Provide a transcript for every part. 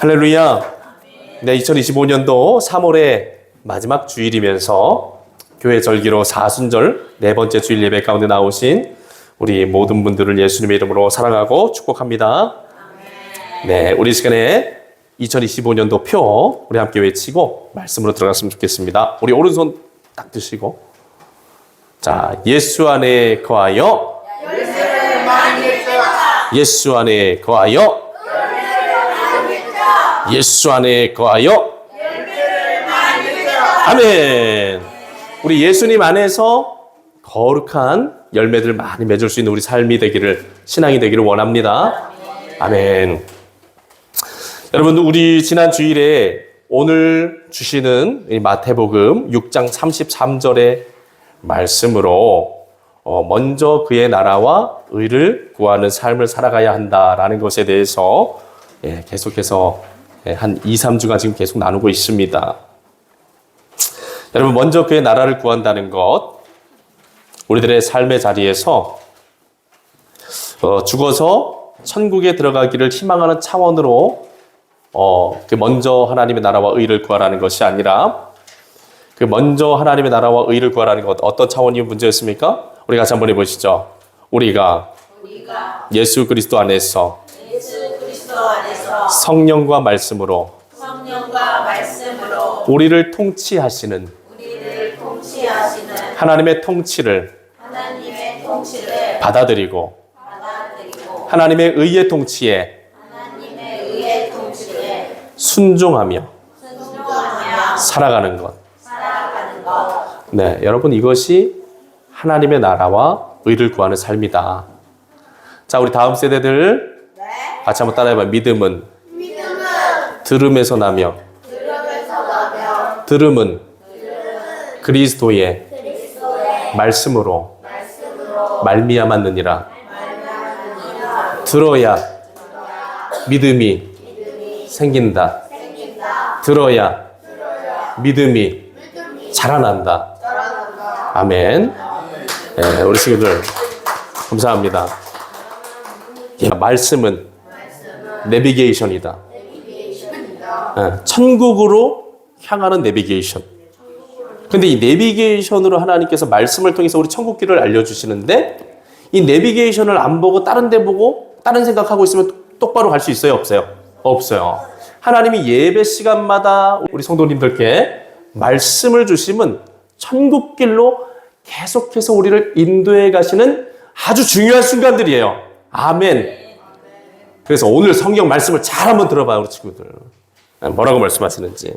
할렐루야. 네, 2025년도 3월의 마지막 주일이면서 교회 절기로 사순절 네 번째 주일 예배 가운데 나오신 우리 모든 분들을 예수님의 이름으로 사랑하고 축복합니다. 네, 우리 시간에 2025년도 표 우리 함께 외치고 말씀으로 들어갔으면 좋겠습니다. 우리 오른손 딱 드시고, 자, 예수 안에 거하여 열매를 많이 맺자. 예수 안에 거하여 예수 안에 거하여 열매를 많이 맺자. 아멘. 우리 예수님 안에서 거룩한 열매들 많이 맺을 수 있는 우리 삶이 되기를, 신앙이 되기를 원합니다. 아멘. 여러분, 우리 지난 주일에 오늘 주시는 이 마태복음 6장 33절의 말씀으로 먼저 그의 나라와 의를 구하는 삶을 살아가야 한다라는 것에 대해서 계속해서 한 2, 3주간 지금 계속 나누고 있습니다. 여러분, 먼저 그의 나라를 구한다는 것, 우리들의 삶의 자리에서 죽어서 천국에 들어가기를 희망하는 차원으로 먼저 하나님의 나라와 의를 구하라는 것이 아니라, 그 먼저 하나님의 나라와 의를 구하라는 것, 어떤 차원이 문제였습니까? 우리 같이 한번 해보시죠. 우리가 예수 그리스도 안에서 성령과 말씀으로 우리를 통치하시는 하나님의 통치를 받아들이고 하나님의 의의 통치에 순종하며 살아가는 것. 네, 여러분, 이것이 하나님의 나라와 의를 구하는 삶이다. 자, 우리 다음 세대들 같이 한번 따라해봐요. 믿음은 들음에서 나며 들음은 그리스도의 말씀으로 말미암았느니라. 들어야 믿음이 생긴다. 들어야 믿음이 자라난다. 아멘. 네, 우리 친구들 감사합니다. 말씀은 내비게이션이다. 천국으로 향하는 내비게이션. 근데 이 내비게이션으로 하나님께서 말씀을 통해서 우리 천국길을 알려주시는데, 이 내비게이션을 안 보고 다른 데 보고 다른 생각하고 있으면 똑바로 갈 수 있어요? 없어요? 없어요. 하나님이 예배 시간마다 우리 성도님들께 말씀을 주시면 천국길로 계속해서 우리를 인도해 가시는 아주 중요한 순간들이에요. 아멘. 그래서 오늘 성경 말씀을 잘 한번 들어봐요, 우리 친구들. 뭐라고 말씀하시는지.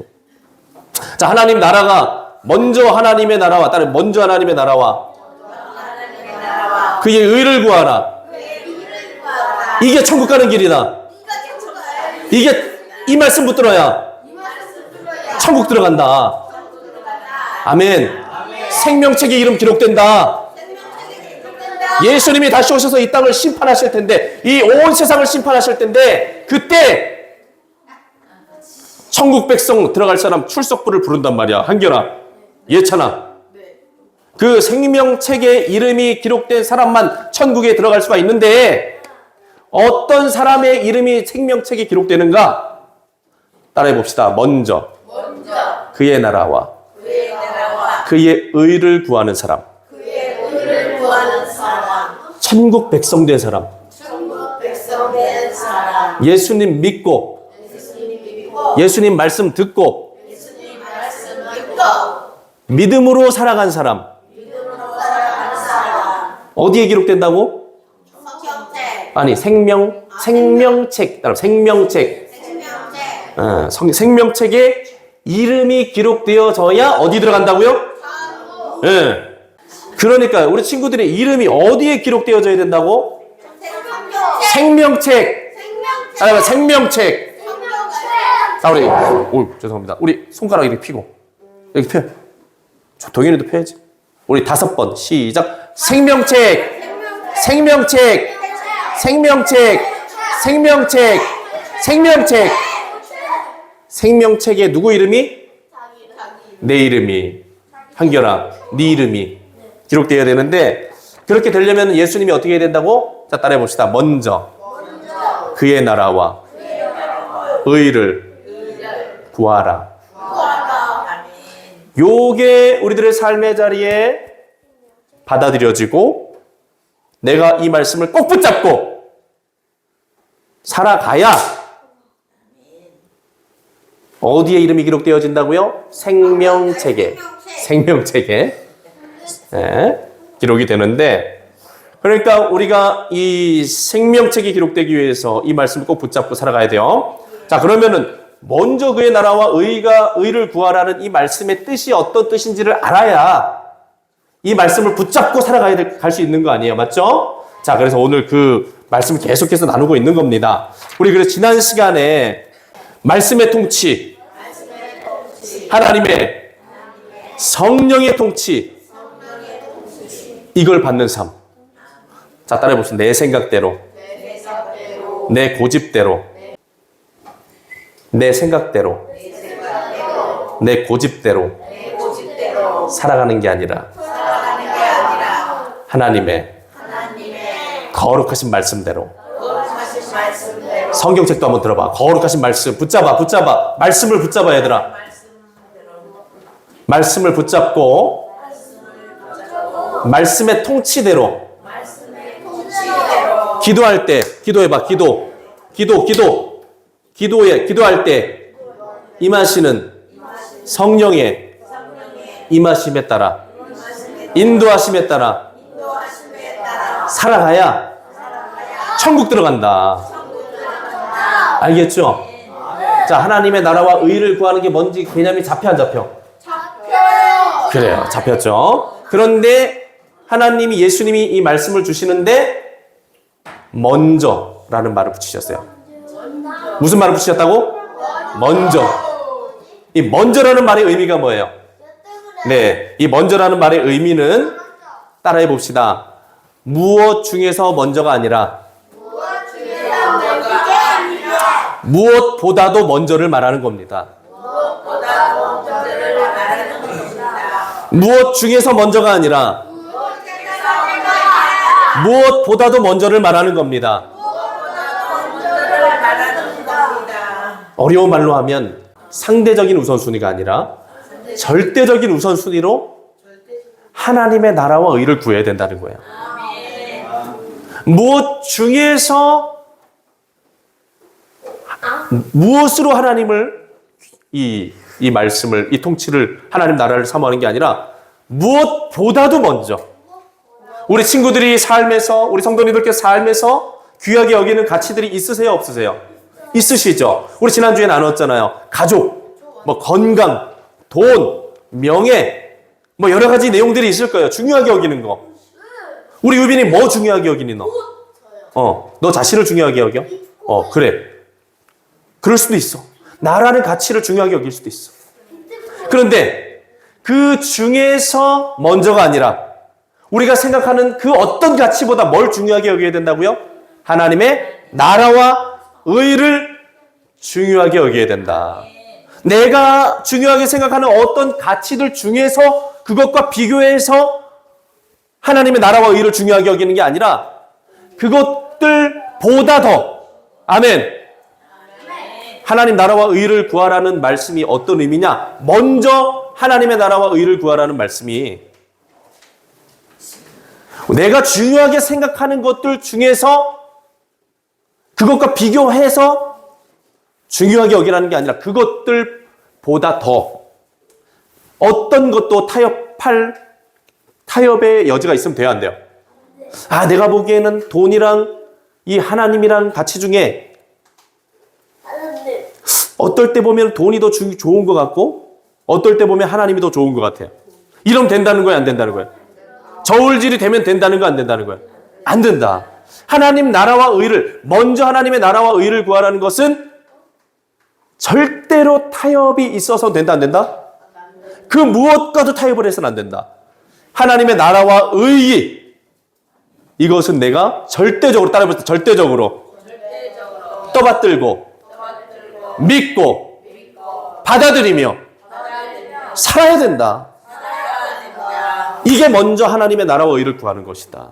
자, 하나님 나라가, 먼저 하나님의 나라와, 먼저 하나님의 나라와 그의 의를 구하라. 이게 천국 가는 길이다. 이게, 이 말씀 붙들어야 천국 들어간다. 아멘. 생명책에 이름 기록된다. 예수님이 다시 오셔서 이 땅을 심판하실 텐데, 이 온 세상을 심판하실 텐데, 그때 천국 백성 들어갈 사람 출석부를 부른단 말이야. 한결아, 예찬아. 그 생명책에 이름이 기록된 사람만 천국에 들어갈 수가 있는데, 어떤 사람의 이름이 생명책에 기록되는가? 따라해 봅시다. 먼저 그의 나라와 그의 의를 구하는 사람. 천국 백성 된 사람. 예수님 믿고 예수님 말씀 듣고 믿음으로 살아간 사람. 어디에 기록된다고? 아니, 생명책. 생명책에 이름이 기록되어져야 어디 들어간다고요? 네. 그러니까 우리 친구들의 이름이 어디에 기록되어져야 된다고? 생명책. 생명책. 자, 우리, 죄송합니다. 우리 손가락 이렇게 펴고. 이렇게 펴. 동현이도 펴야지. 우리 5번, 시작. 생명책에 누구 이름이? 내 이름이. 한결아, 네 이름이 기록되어야 되는데, 그렇게 되려면 예수님이 어떻게 해야 된다고? 자, 따라해 봅시다. 먼저 그의 나라와 의를 구하라. 요게 우리들의 삶의 자리에 받아들여지고 내가 이 말씀을 꼭 붙잡고 살아가야 어디에 이름이 기록되어진다고요? 생명책에. 생명책에. 네, 기록이 되는데 그러니까 우리가 이 생명책이 기록되기 위해서 이 말씀을 꼭 붙잡고 살아가야 돼요. 자, 그러면은 먼저 그의 나라와 의를 구하라는 이 말씀의 뜻이 어떤 뜻인지를 알아야 이 말씀을 붙잡고 갈 수 있는 거 아니에요. 맞죠? 자, 그래서 오늘 그 말씀을 계속해서 나누고 있는 겁니다. 우리 그래서 지난 시간에 말씀의 통치, 하나님의 성령의 통치, 이걸 받는 삶. 자, 따라해 봅시다. 내 생각대로, 내 고집대로, 내 생각대로, 내 고집대로 살아가는 게 아니라 하나님의 거룩하신 말씀대로. 성경책도 한번 들어봐. 거룩하신 말씀 붙잡아. 말씀을 붙잡아, 얘들아. 말씀을 붙잡고 말씀의 통치대로 기도할 때 기도해봐. 기도할 때 임하시는 성령의 임하심에 따라 인도하심에 따라 살아가야 천국 들어간다. 알겠죠? 자, 하나님의 나라와 의를 구하는 게 뭔지 개념이 잡혀 안 잡혀? 잡혀요. 그래요. 잡혔죠. 그런데 하나님이 예수님이 이 말씀을 주시는데 먼저라는 말을 붙이셨어요. 무슨 말을 붙이셨다고? 먼저. 이 먼저라는 말의 의미가 뭐예요? 네, 이 먼저라는 말의 의미는 따라해 봅시다. 무엇 중에서 먼저가 아니라 무엇보다도 먼저를 말하는 겁니다. 무엇 중에서 먼저가 아니라 무엇보다도 먼저를 말하는 겁니다. 어려운 말로 하면 상대적인 우선순위가 아니라 절대적인 우선순위로 하나님의 나라와 의를 구해야 된다는 거예요. 무엇 중에서 무엇으로 하나님을 이 말씀을 이 통치를 하나님 나라를 사모하는 게 아니라 무엇보다도 먼저 우리 친구들이 삶에서 우리 성도님들께서 삶에서 귀하게 여기는 가치들이 있으세요, 없으세요? 있으시죠? 우리 지난주에 나눴잖아요. 가족, 뭐 건강, 돈, 명예, 뭐 여러 가지 내용들이 있을 거예요. 중요하게 여기는 거. 우리 유빈이 뭐 중요하게 여기니 너? 너 자신을 중요하게 여겨? 그래. 그럴 수도 있어. 나라는 가치를 중요하게 여길 수도 있어. 그런데 그 중에서 먼저가 아니라 우리가 생각하는 그 어떤 가치보다 뭘 중요하게 여겨야 된다고요? 하나님의 나라와 의를 중요하게 여겨야 된다. 내가 중요하게 생각하는 어떤 가치들 중에서 그것과 비교해서 하나님의 나라와 의를 중요하게 여기는 게 아니라 그것들보다 더, 아멘. 하나님 나라와 의를 구하라는 말씀이 어떤 의미냐? 먼저 하나님의 나라와 의를 구하라는 말씀이 내가 중요하게 생각하는 것들 중에서 그것과 비교해서 중요하게 여기라는 게 아니라 그것들보다 더 어떤 것도 타협의 여지가 있으면 돼야 안 돼요. 내가 보기에는 돈이랑 이 하나님이란 가치 중에 어떨 때 보면 돈이 더 좋은 것 같고 어떨 때 보면 하나님이 더 좋은 것 같아요. 이러면 된다는 거예요, 안 된다는 거예요? 저울질이 되면 된다는 거, 안 된다는 거예요? 안 된다. 하나님 나라와 의를, 먼저 하나님의 나라와 의를 구하라는 것은 절대로 타협이 있어서 된다, 안 된다? 그 무엇과도 타협을 해서는 안 된다. 하나님의 나라와 의의, 이것은 내가 절대적으로, 따라해보세요. 절대적으로 떠받들고 믿고 받아들이며 살아야 된다. 이게 먼저 하나님의 나라와 의를 구하는 것이다.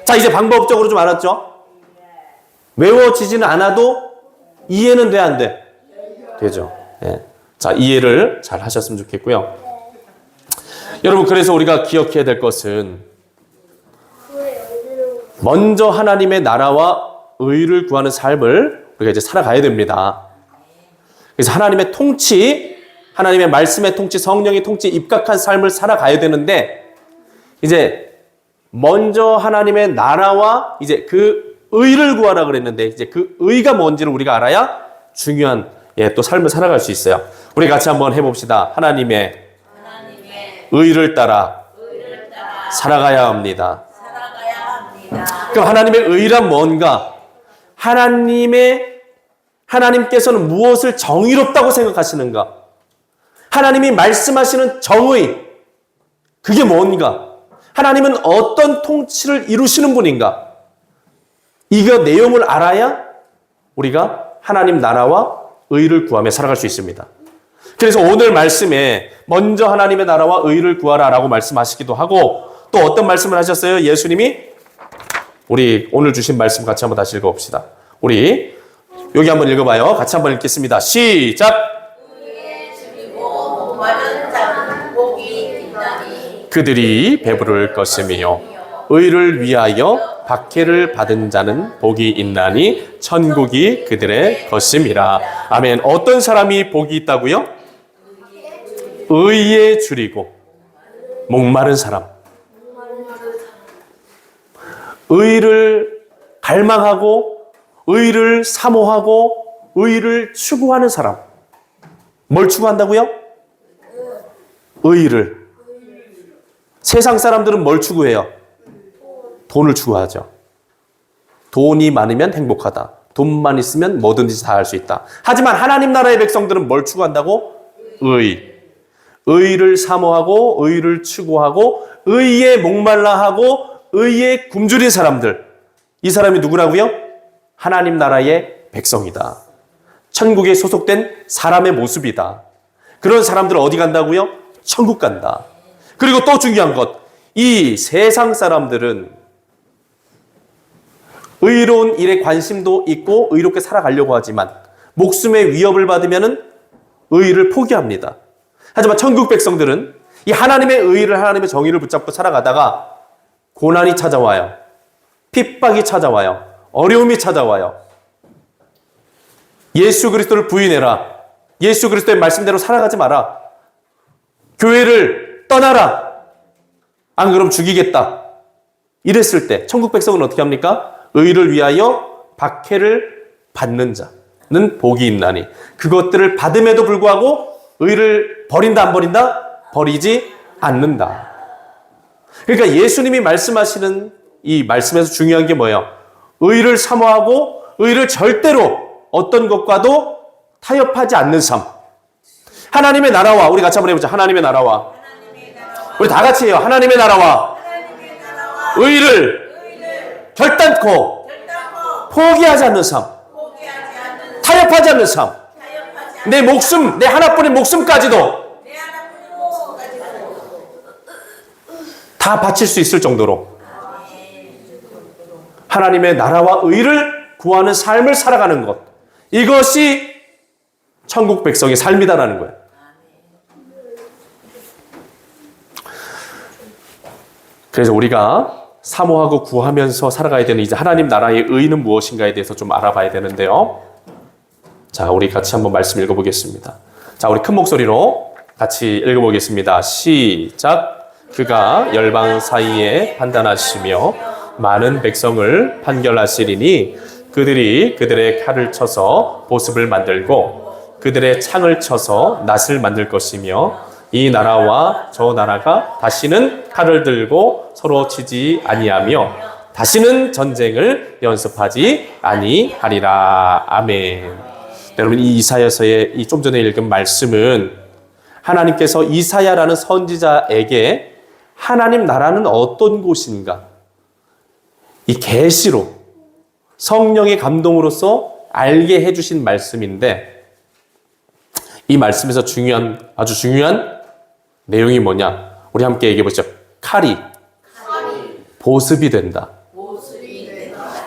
자, 이제 방법적으로 좀 알았죠? 외워지지는 않아도 이해는 돼, 안 돼? 되죠. 예. 자, 이해를 잘 하셨으면 좋겠고요. 여러분, 그래서 우리가 기억해야 될 것은 먼저 하나님의 나라와 의를 구하는 삶을 우리가 이제 살아가야 됩니다. 그래서 하나님의 통치, 하나님의 말씀의 통치, 성령의 통치 입각한 삶을 살아가야 되는데, 이제 먼저 하나님의 나라와 이제 그 의를 구하라 그랬는데, 이제 그 의가 뭔지를 우리가 알아야 중요한 또 삶을 살아갈 수 있어요. 우리 같이 한번 해봅시다. 하나님의 의를 따라 살아가야 합니다. 그럼 하나님의 의란 뭔가? 하나님께서는 무엇을 정의롭다고 생각하시는가? 하나님이 말씀하시는 정의, 그게 뭔가? 하나님은 어떤 통치를 이루시는 분인가? 이거 내용을 알아야 우리가 하나님 나라와 의를 구하며 살아갈 수 있습니다. 그래서 오늘 말씀에 먼저 하나님의 나라와 의를 구하라라고 말씀하시기도 하고, 또 어떤 말씀을 하셨어요? 예수님이 우리 오늘 주신 말씀 같이 한번 다시 읽어봅시다. 우리 여기 한번 읽어봐요. 같이 한번 읽겠습니다. 시작. 그들이 배부를 것이며 의를 위하여 박해를 받은 자는 복이 있나니 천국이 그들의 것임이라. 아멘. 어떤 사람이 복이 있다고요? 의에 줄이고 목마른 사람. 의를 갈망하고 의를 사모하고 의를 추구하는 사람. 뭘 추구한다고요? 의를. 세상 사람들은 뭘 추구해요? 돈을 추구하죠. 돈이 많으면 행복하다. 돈만 있으면 뭐든지 다 할 수 있다. 하지만 하나님 나라의 백성들은 뭘 추구한다고? 의를 사모하고 의를 추구하고 의에 목말라하고 의에 굶주린 사람들. 이 사람이 누구라고요? 하나님 나라의 백성이다. 천국에 소속된 사람의 모습이다. 그런 사람들 어디 간다고요? 천국 간다. 그리고 또 중요한 것, 이 세상 사람들은 의로운 일에 관심도 있고 의롭게 살아가려고 하지만 목숨의 위협을 받으면 의를 포기합니다. 하지만 천국 백성들은 이 하나님의 의를, 하나님의 정의를 붙잡고 살아가다가 고난이 찾아와요. 핍박이 찾아와요. 어려움이 찾아와요. 예수 그리스도를 부인해라. 예수 그리스도의 말씀대로 살아가지 마라. 교회를 떠나라. 안 그럼 죽이겠다. 이랬을 때 천국 백성은 어떻게 합니까? 의를 위하여 박해를 받는 자는 복이 있나니. 그것들을 받음에도 불구하고 의를 버린다 안 버린다? 버리지 않는다. 그러니까 예수님이 말씀하시는 이 말씀에서 중요한 게 뭐예요? 의를 사모하고 의를 절대로 어떤 것과도 타협하지 않는 삶. 하나님의 나라와, 우리 같이 한번 해보자. 하나님의 나라와. 우리 다 같이 해요. 하나님의 나라와 의를 결단코 포기하지 않는 삶. 타협하지 않는 삶. 내 목숨, 내 하나뿐인 목숨까지도 다 바칠 수 있을 정도로 하나님의 나라와 의를 구하는 삶을 살아가는 것. 이것이 천국 백성의 삶이다라는 거예요. 그래서 우리가 사모하고 구하면서 살아가야 되는 이제 하나님 나라의 의는 무엇인가에 대해서 좀 알아봐야 되는데요. 자, 우리 같이 한번 말씀 읽어보겠습니다. 자, 우리 큰 목소리로 같이 읽어보겠습니다. 시작. 그가 열방 사이에 판단하시며 많은 백성을 판결하시리니 그들이 그들의 칼을 쳐서 보습을 만들고 그들의 창을 쳐서 낫을 만들 것이며 이 나라와 저 나라가 다시는 칼을 들고 서로 치지 아니하며 다시는 전쟁을 연습하지 아니하리라. 아멘. 여러분, 이 이사야서의 이 좀 전에 읽은 말씀은 하나님께서 이사야라는 선지자에게 하나님 나라는 어떤 곳인가, 이 계시로 성령의 감동으로서 알게 해주신 말씀인데, 이 말씀에서 아주 중요한 내용이 뭐냐? 우리 함께 얘기해 보시죠. 칼이 보습이 된다.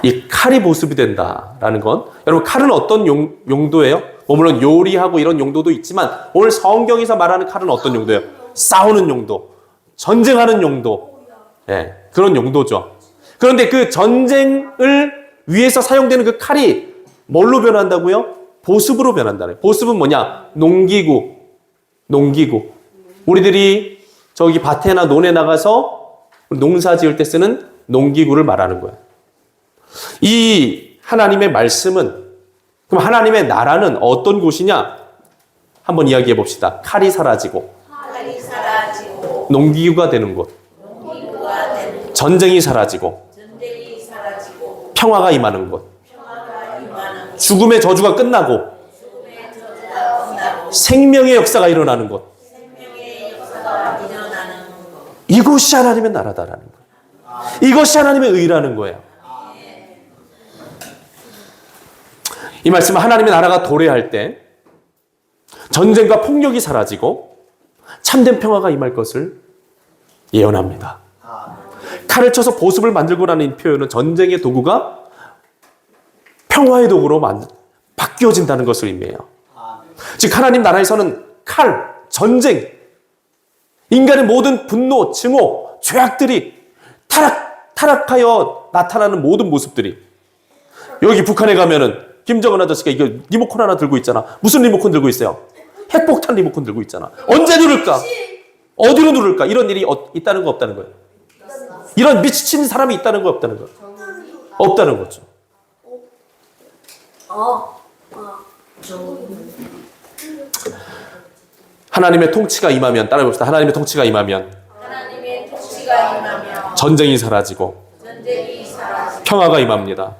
이 칼이 보습이 된다라는 건, 여러분 칼은 어떤 용도예요? 뭐 물론 요리하고 이런 용도도 있지만 오늘 성경에서 말하는 칼은 어떤 용도예요? 싸우는 용도, 전쟁하는 용도, 예, 그런 용도죠. 그런데 그 전쟁을 위해서 사용되는 그 칼이 뭘로 변한다고요? 보습으로 변한다는. 보습은 뭐냐? 농기구. 우리들이 저기 밭에나 논에 나가서 농사 지을 때 쓰는 농기구를 말하는 거예요. 이 하나님의 말씀은, 그럼 하나님의 나라는 어떤 곳이냐? 한번 이야기해 봅시다. 칼이 사라지고 농기구가 되는 곳, 전쟁이 사라지고 평화가 임하는 곳, 죽음의 저주가 끝나고 생명의 역사가 일어나는 곳, 이곳이 하나님의 나라다라는 거예요. 이것이 하나님의 의라는 거예요. 이 말씀은 하나님의 나라가 도래할 때 전쟁과 폭력이 사라지고 참된 평화가 임할 것을 예언합니다. 칼을 쳐서 보습을 만들고라는 이 표현은 전쟁의 도구가 평화의 도구로 바뀌어진다는 것을 의미해요. 즉 하나님 나라에서는 칼, 전쟁, 인간의 모든 분노, 증오, 죄악들이 타락하여 나타나는 모든 모습들이, 여기 북한에 가면은 김정은 아저씨가 이거 리모컨 하나 들고 있잖아. 무슨 리모컨 들고 있어요? 핵폭탄 리모컨 들고 있잖아. 언제 누를까? 어디로 누를까? 이런 일이 있다는 거 없다는 거예요. 이런 미친 사람이 있다는 거 없다는 거예요. 없다는 거죠. 하나님의 통치가 임하면, 따라해봅시다. 하나님의 통치가 임하면 전쟁이 사라지고 평화가 임합니다.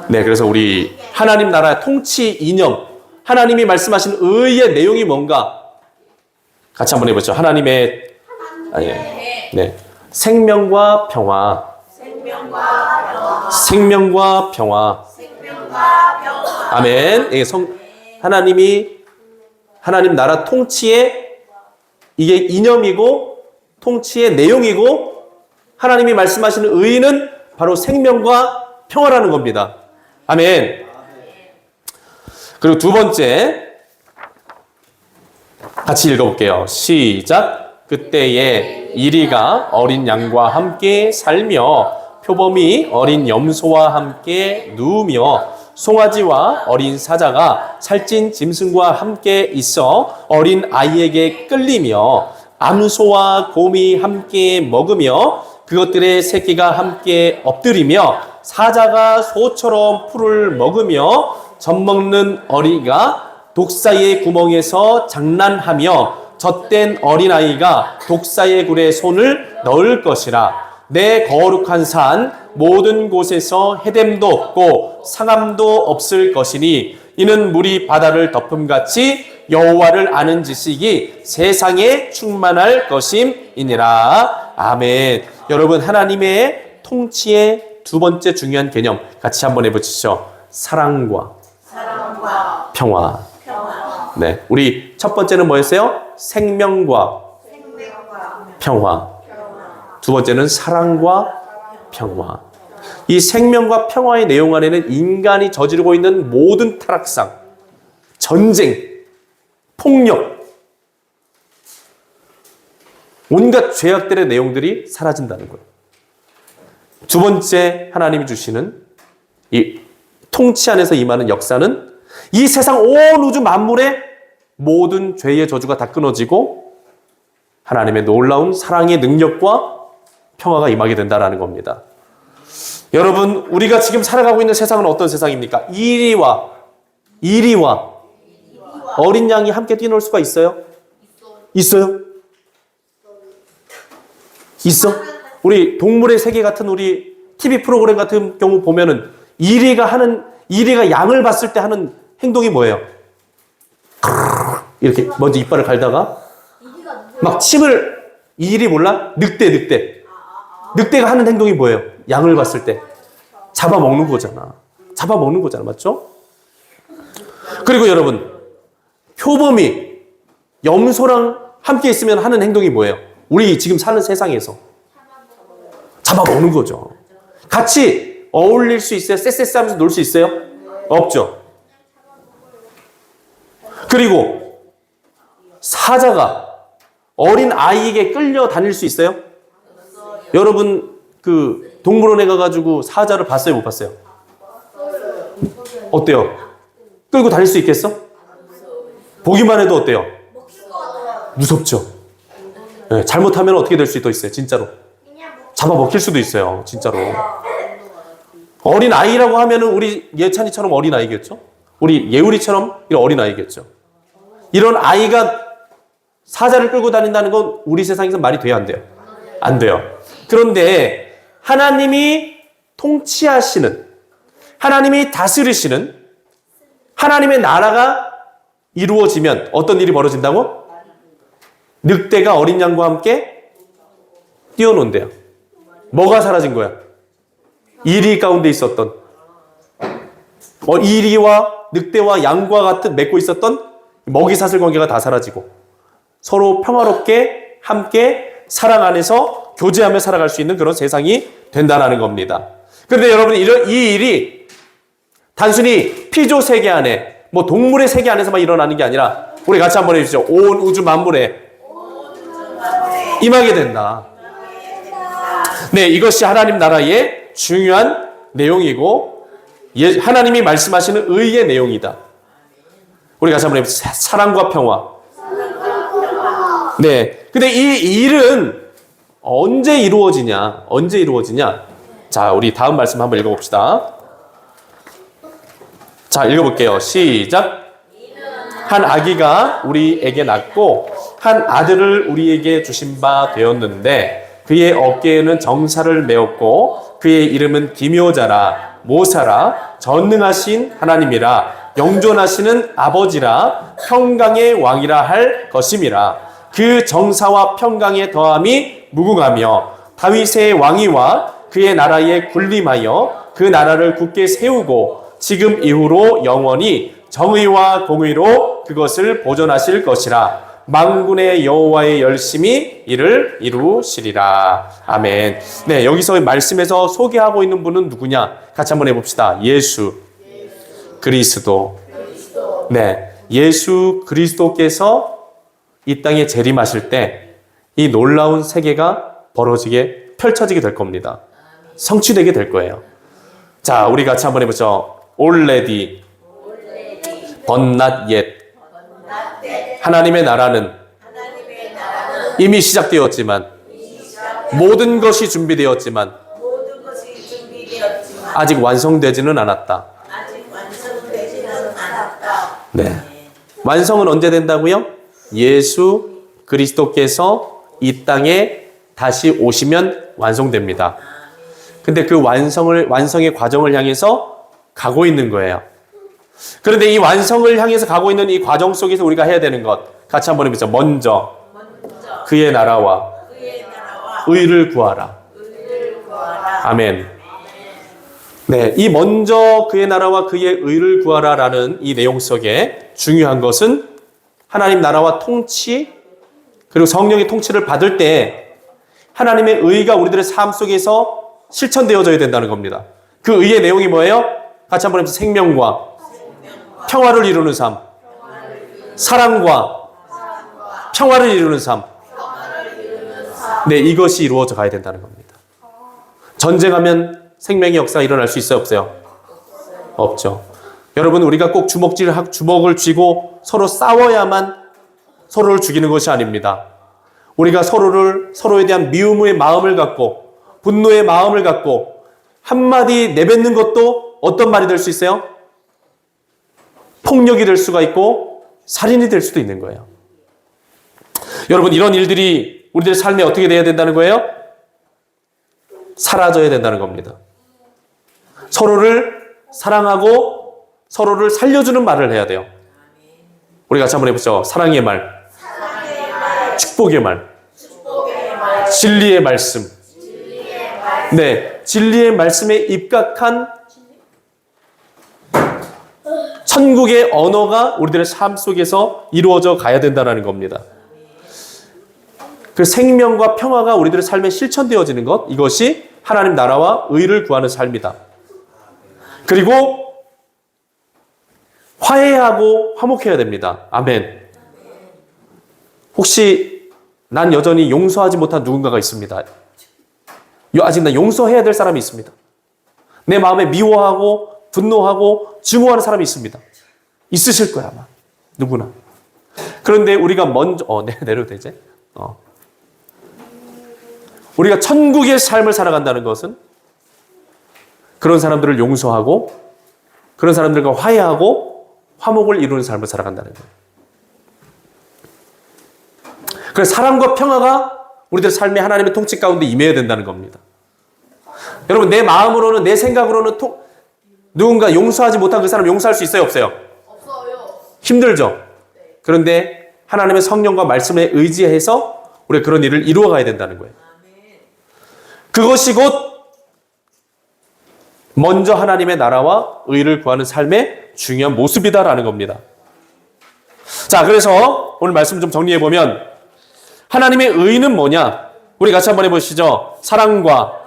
네, 그래서 우리 하나님 나라의 통치 이념, 하나님이 말씀하신 의의 내용이 뭔가 같이 한번 해보죠. 하나님의 네, 생명과 평화. 아멘. 하나님 나라 통치의 이게 이념이고 통치의 내용이고, 하나님이 말씀하시는 의는 바로 생명과 평화라는 겁니다. 아멘. 그리고 두 번째 같이 읽어볼게요. 시작. 그때에 이리가 어린 양과 함께 살며 표범이 어린 염소와 함께 누우며 송아지와 어린 사자가 살찐 짐승과 함께 있어 어린 아이에게 끌리며 암소와 곰이 함께 먹으며 그것들의 새끼가 함께 엎드리며 사자가 소처럼 풀을 먹으며 젖먹는 어리가 독사의 구멍에서 장난하며 젖된 어린아이가 독사의 굴에 손을 넣을 것이라. 내 거룩한 산 모든 곳에서 해됨도 없고 상함도 없을 것이니 이는 물이 바다를 덮음같이 여호와를 아는 지식이 세상에 충만할 것임이니라. 아멘. 여러분, 하나님의 통치의 두 번째 중요한 개념 같이 한번 해보시죠. 사랑과 평화. 네, 우리 첫 번째는 뭐였어요? 생명과 평화. 두 번째는 사랑과 평화. 이 생명과 평화의 내용 안에는 인간이 저지르고 있는 모든 타락상, 전쟁, 폭력, 온갖 죄악들의 내용들이 사라진다는 거예요. 두 번째 하나님이 주시는 이 통치 안에서 임하는 역사는 이 세상 온 우주 만물의 모든 죄의 저주가 다 끊어지고 하나님의 놀라운 사랑의 능력과 평화가 임하게 된다는 겁니다. 여러분, 우리가 지금 살아가고 있는 세상은 어떤 세상입니까? 이리와 어린 양이 함께 뛰놀 수가 있어요? 있어요? 있어? 우리 동물의 세계 같은 우리 TV 프로그램 같은 경우 보면은 이리가 양을 봤을 때 하는 행동이 뭐예요? 이렇게 먼저 이빨을 갈다가 막 침을, 이리 몰라? 늑대가 하는 행동이 뭐예요? 양을 봤을 때 잡아먹는 거잖아. 맞죠? 그리고 여러분, 표범이 염소랑 함께 있으면 하는 행동이 뭐예요? 우리 지금 사는 세상에서 잡아먹는 거죠. 같이 어울릴 수 있어요? 쎄쎄쎄 하면서 놀 수 있어요? 없죠. 그리고 사자가 어린 아이에게 끌려 다닐 수 있어요? 여러분 그 동물원에 가가지고 사자를 봤어요? 못 봤어요? 어때요? 끌고 다닐 수 있겠어? 보기만 해도 어때요? 무섭죠. 네, 잘못하면 어떻게 될 수도 있어요. 진짜로 잡아먹힐 수도 있어요. 진짜로. 어린 아이라고 하면은 우리 예찬이처럼 어린 아이겠죠? 우리 예우리처럼 이런 어린 아이겠죠? 이런 아이가 사자를 끌고 다닌다는 건 우리 세상에서 말이 돼요, 안 돼요? 안 돼요. 그런데 하나님이 통치하시는, 하나님이 다스리시는 하나님의 나라가 이루어지면 어떤 일이 벌어진다고? 늑대가 어린 양과 함께 뛰어논대요. 뭐가 사라진 거야? 이리 가운데 있었던 이리와 늑대와 양과 같은 맺고 있었던 먹이사슬 관계가 다 사라지고 서로 평화롭게 함께 사랑 안에서 교제하며 살아갈 수 있는 그런 세상이 된다는 겁니다. 그런데 여러분 이 일이 단순히 피조 세계 안에 뭐 동물의 세계 안에서만 일어나는 게 아니라 우리 같이 한번 해주시죠. 온 우주 만물에 임하게 된다. 네, 이것이 하나님 나라의 중요한 내용이고 하나님이 말씀하시는 의의 내용이다. 우리 같이 한번 해보시죠. 사랑과 평화. 네, 근데 이 일은 언제 이루어지냐? 언제 이루어지냐? 자, 우리 다음 말씀 한번 읽어봅시다. 자, 읽어볼게요. 시작. 한 아기가 우리에게 낳고 한 아들을 우리에게 주신 바 되었는데 그의 어깨에는 정사를 메었고 그의 이름은 기묘자라 모사라 전능하신 하나님이라 영존하시는 아버지라 평강의 왕이라 할 것임이라. 그 정사와 평강의 더함이 무궁하며 다윗의 왕위와 그의 나라에 군림하여 그 나라를 굳게 세우고 지금 이후로 영원히 정의와 공의로 그것을 보존하실 것이라. 만군의 여호와의 열심히 이를 이루시리라. 아멘. 네, 여기서 말씀에서 소개하고 있는 분은 누구냐? 같이 한번 해봅시다. 예수 그리스도. 네, 예수 그리스도께서 이 땅에 재림하실 때 이 놀라운 세계가 펼쳐지게 될 겁니다. 성취되게 될 거예요. 자, 우리 같이 한번 해보죠. Already, but not yet. 하나님의 나라는 이미 시작되었지만 모든 것이 준비되었지만 아직 완성되지는 않았다. 네, 완성은 언제 된다고요? 예수 그리스도께서 이 땅에 다시 오시면 완성됩니다. 근데 그 완성의 과정을 향해서 가고 있는 거예요. 그런데 이 완성을 향해서 가고 있는 이 과정 속에서 우리가 해야 되는 것 같이 한번 해보죠. 먼저 그의 나라와 의를 구하라. 아멘. 네, 이 먼저 그의 나라와 그의 의를 구하라라는 이 내용 속에 중요한 것은 하나님 나라와 통치 그리고 성령의 통치를 받을 때 하나님의 의가 우리들의 삶 속에서 실천되어져야 된다는 겁니다. 그 의의 내용이 뭐예요? 같이 한번 해보세요. 생명과 평화를 이루는 삶, 사랑과 평화를 이루는 삶. 네, 이것이 이루어져 가야 된다는 겁니다. 전쟁하면 생명의 역사가 일어날 수 있어요, 없어요? 없죠. 여러분, 우리가 꼭 주먹을 쥐고 서로 싸워야만 서로를 죽이는 것이 아닙니다. 우리가 서로에 대한 미움의 마음을 갖고 분노의 마음을 갖고 한마디 내뱉는 것도 어떤 말이 될 수 있어요? 폭력이 될 수가 있고 살인이 될 수도 있는 거예요. 여러분, 이런 일들이 우리들 삶에 어떻게 돼야 된다는 거예요? 사라져야 된다는 겁니다. 서로를 사랑하고 서로를 살려주는 말을 해야 돼요. 우리 같이 한번 해보죠. 사랑의 말, 축복의 말, 진리의 말씀. 네, 진리의 말씀에 입각한 천국의 언어가 우리들의 삶 속에서 이루어져 가야 된다는 겁니다. 그 생명과 평화가 우리들의 삶에 실천되어지는 것, 이것이 하나님 나라와 의를 구하는 삶이다. 그리고 화해하고 화목해야 됩니다. 아멘. 혹시 난 여전히 용서하지 못한 누군가가 있습니다. 아직 난 용서해야 될 사람이 있습니다. 내 마음에 미워하고 분노하고 증오하는 사람이 있습니다. 있으실 거야, 아마. 누구나. 그런데 우리가 먼저, 내려도 되지? 우리가 천국의 삶을 살아간다는 것은 그런 사람들을 용서하고 그런 사람들과 화해하고 화목을 이루는 삶을 살아간다는 거예요. 그래서 사랑과 평화가 우리들 삶의 하나님의 통치 가운데 임해야 된다는 겁니다. 여러분, 내 마음으로는, 내 생각으로는 누군가 용서하지 못한 그 사람 용서할 수 있어요, 없어요? 없어요. 힘들죠? 그런데 하나님의 성령과 말씀에 의지해서 우리가 그런 일을 이루어가야 된다는 거예요. 그것이 곧 먼저 하나님의 나라와 의를 구하는 삶의 중요한 모습이다라는 겁니다. 자, 그래서 오늘 말씀 좀 정리해보면 하나님의 의는 뭐냐? 우리 같이 한번 해보시죠. 사랑과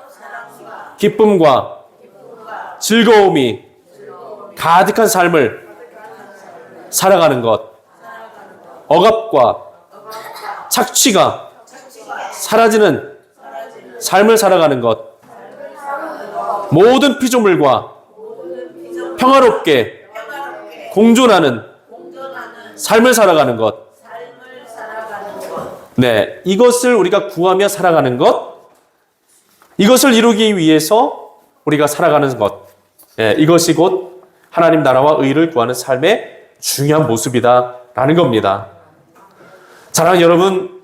기쁨과 즐거움이 가득한 삶을 살아가는 것, 억압과 착취가 사라지는 삶을 살아가는 것, 모든 피조물과 평화롭게 공존하는 삶을 살아가는 것, 네, 이것을 우리가 구하며 살아가는 것, 이것을 이루기 위해서 우리가 살아가는 것, 네, 이것이 곧 하나님 나라와 의를 구하는 삶의 중요한 모습이다라는 겁니다. 사랑하는 여러분,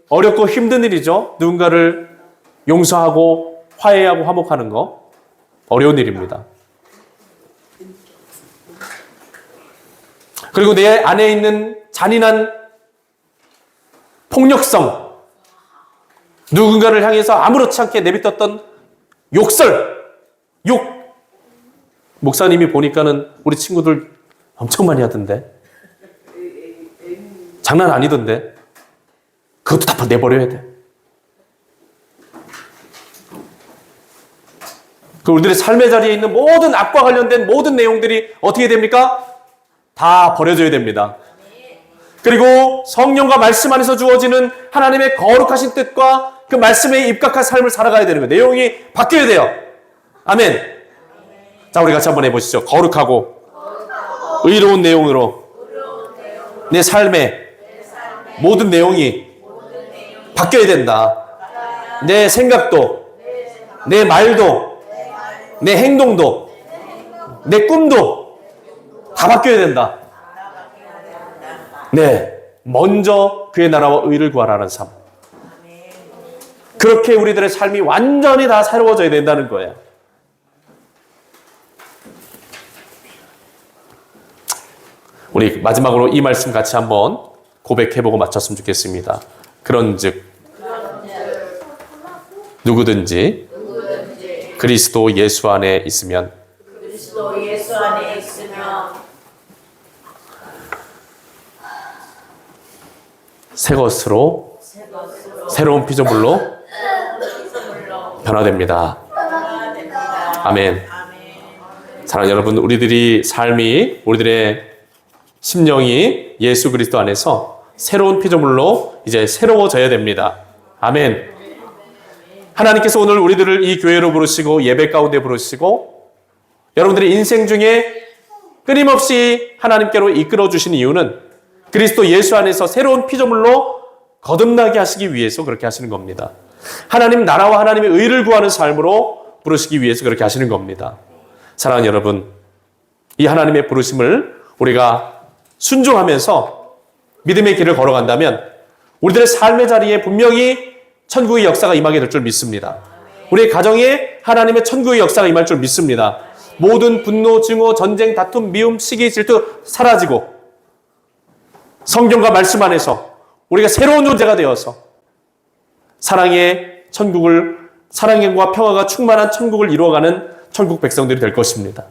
어렵고 힘든 일이죠. 누군가를 용서하고 화해하고 화목하는 거 어려운 일입니다. 그리고 내 안에 있는 잔인한 폭력성, 누군가를 향해서 아무렇지 않게 내뱉었던 욕. 목사님이 보니까는 우리 친구들 엄청 많이 하던데. 장난 아니던데. 그것도 다 내버려야 돼. 그 우리들의 삶의 자리에 있는 모든 악과 관련된 모든 내용들이 어떻게 됩니까? 다 버려져야 됩니다. 그리고 성령과 말씀 안에서 주어지는 하나님의 거룩하신 뜻과 그 말씀에 입각한 삶을 살아가야 되는 거예요. 내용이 바뀌어야 돼요. 아멘. 자, 우리 같이 한번 해보시죠. 거룩하고 의로운 내용으로 내 삶의 모든 내용이 바뀌어야 된다. 내 생각도, 내 말도, 내 행동도, 내 꿈도 다 바뀌어야 된다. 네, 먼저 그의 나라와 의를 구하라는 삶. 그렇게 우리들의 삶이 완전히 다 새로워져야 된다는 거예요. 우리 마지막으로 이 말씀 같이 한번 고백해보고 마쳤으면 좋겠습니다. 그런즉 누구든지 그리스도 예수 안에 있으면 새 것으로 새로운 피조물로 변화됩니다. 아멘. 사랑하는 여러분, 우리들이 삶이, 우리들의 심령이 예수 그리스도 안에서 새로운 피조물로 이제 새로워져야 됩니다. 아멘. 하나님께서 오늘 우리들을 이 교회로 부르시고 예배 가운데 부르시고 여러분들의 인생 중에 끊임없이 하나님께로 이끌어 주신 이유는 그리스도 예수 안에서 새로운 피조물로 거듭나게 하시기 위해서 그렇게 하시는 겁니다. 하나님 나라와 하나님의 의를 구하는 삶으로 부르시기 위해서 그렇게 하시는 겁니다. 사랑하는 여러분, 이 하나님의 부르심을 우리가 순종하면서 믿음의 길을 걸어간다면 우리들의 삶의 자리에 분명히 천국의 역사가 임하게 될 줄 믿습니다. 우리의 가정에 하나님의 천국의 역사가 임할 줄 믿습니다. 모든 분노, 증오, 전쟁, 다툼, 미움, 시기, 질투 사라지고 성경과 말씀 안에서 우리가 새로운 존재가 되어서 사랑의 천국을, 사랑과 평화가 충만한 천국을 이루어가는 천국 백성들이 될 것입니다.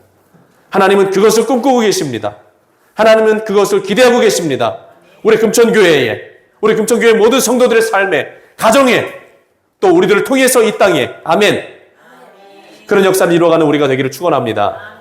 하나님은 그것을 꿈꾸고 계십니다. 하나님은 그것을 기대하고 계십니다. 우리 금천교회에, 우리 금천교회 모든 성도들의 삶에, 가정에, 또 우리들을 통해서 이 땅에, 아멘. 그런 역사를 이루어가는 우리가 되기를 축원합니다.